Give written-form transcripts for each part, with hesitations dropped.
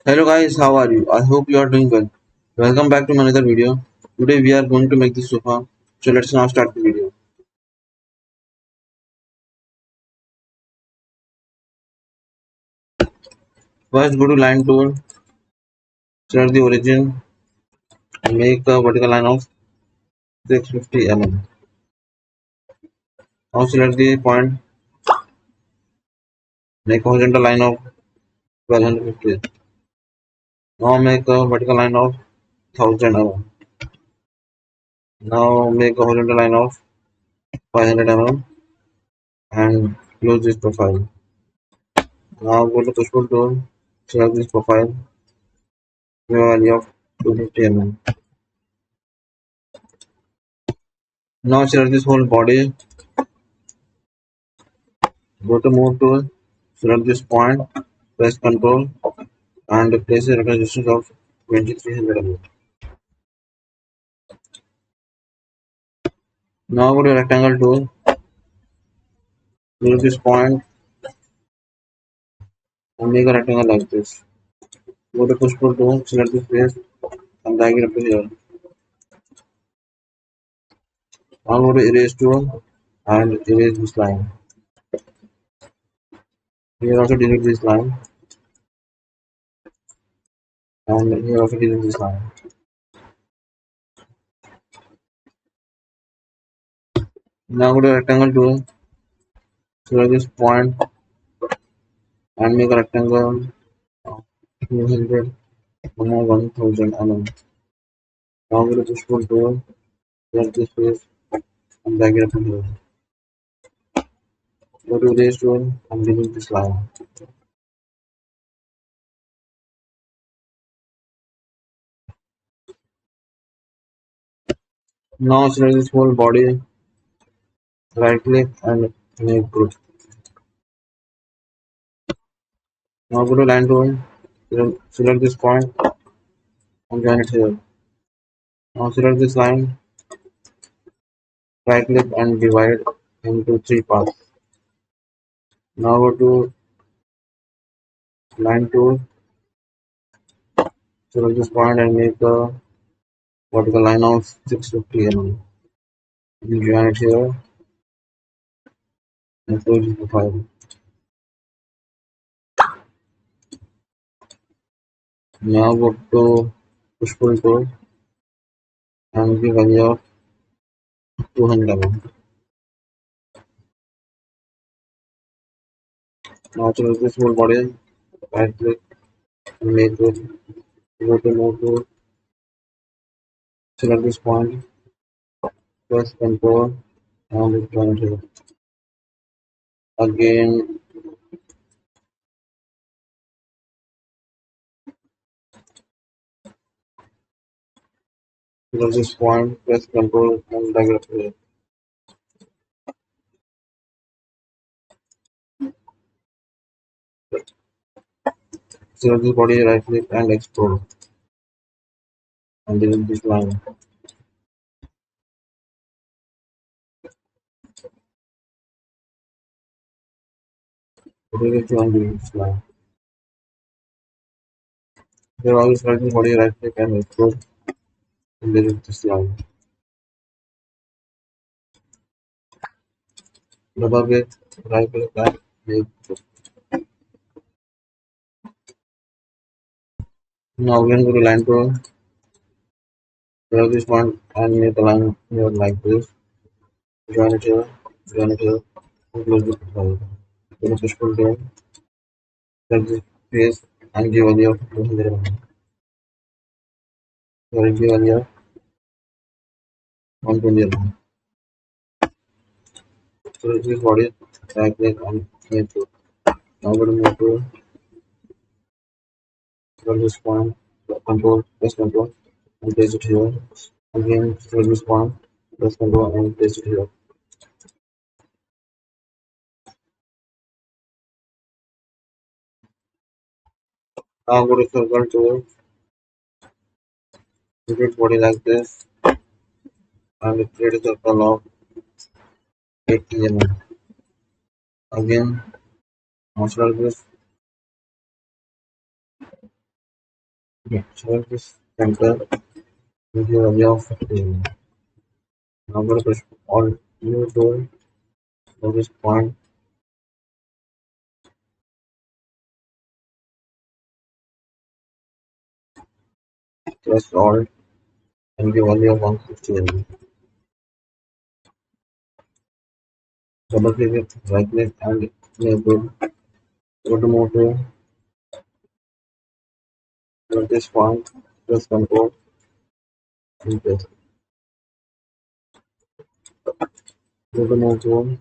Hello guys, how are you? I hope you are doing well. Welcome back to another video. Today we are going to make this sofa. So let's now start the video. First go to line tool, select the origin and make a vertical line of 650 mm. Now select the point, make a horizontal line of 1250. Now make a vertical line of 1000 mm. Now make a horizontal line of 500 mm and close this profile. Now go to push pull tool, select this profile, give a value of 250 mm. Now select this whole body, go to move tool, select this point, press Ctrl and place a reference distance of 2300 mm. Now go to rectangle tool, select this point and make a rectangle like this. Go to push pull tool, select this face and drag it up to here. Now go to erase tool and erase this line. Here also delete this line and here also delete this line. Now go to rectangle tool, select this point and make a rectangle of 200 or 1000 mm. Now go to push pull tool, select this face and drag it up to here. Go to erase tool and delete this line. Now select this whole body, right click and make group. Now go to line tool, select this point and join it here. Now select this line, right click and divide into three parts. Now go to line tool, select this point and make a vertical line of 650 mm. And join it here and close the profile. Now go to push pull tool and give value of 200 mm. Now select this whole body, right click and make group. Go to move tool, select this point, press Ctrl and join it here. Again, select this point, press Ctrl and drag it here. Select this body, right click and export and delete this line. Delete and delete this line. Here also select this body, right click and export and delete this line. Double click, right click and make. Now again go to line tool, select this point and make a line here like this. Join it here, join it here, and close the profile. Go to push pull tool, select this face and give value of 200 mm. Give value of 120 mm. Select this body, right click and make it. Now go to move tool, select this point, press control and place it here. Again select this point, press control and place it here. Now go to circle tool, rotate body like this and create a circle of 80 mm. Again, now select this Yeah, select this center with your area of activity. Now go to push all new tool. So this point press alt and give value of 150 MB. Double click it, right click and enable. Go to move to this point, press control and press. Go to move to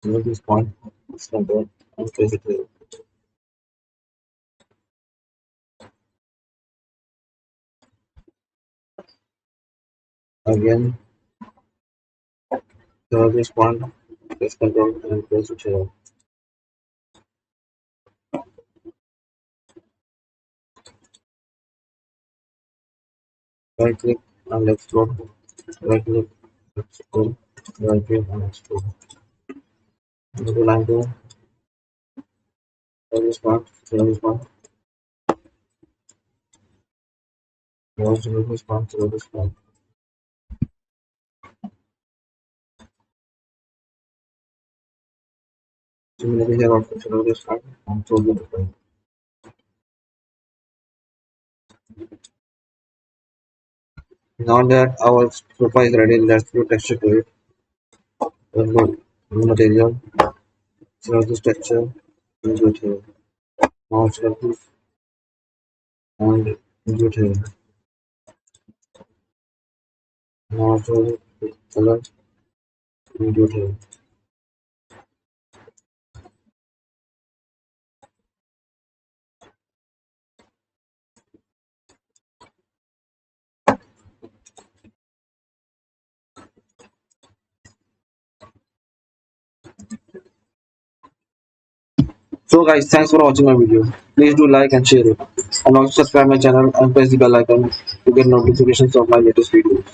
this point, press control and press it here. Again, this point, press control and press it here. Right click and explode. Right click, explode. Right click and explode. Go to line 2, this point, was to this point, this point. Similarly here also this point and so this point. Now that our sofa is ready, let's do texture to it. Let's go new material, select this texture, use it here. Now select this and use it here. Now select the color, use it here. So guys, thanks for watching my video. Please do like and share it. And also subscribe my channel and press the bell icon to get notifications of my latest videos.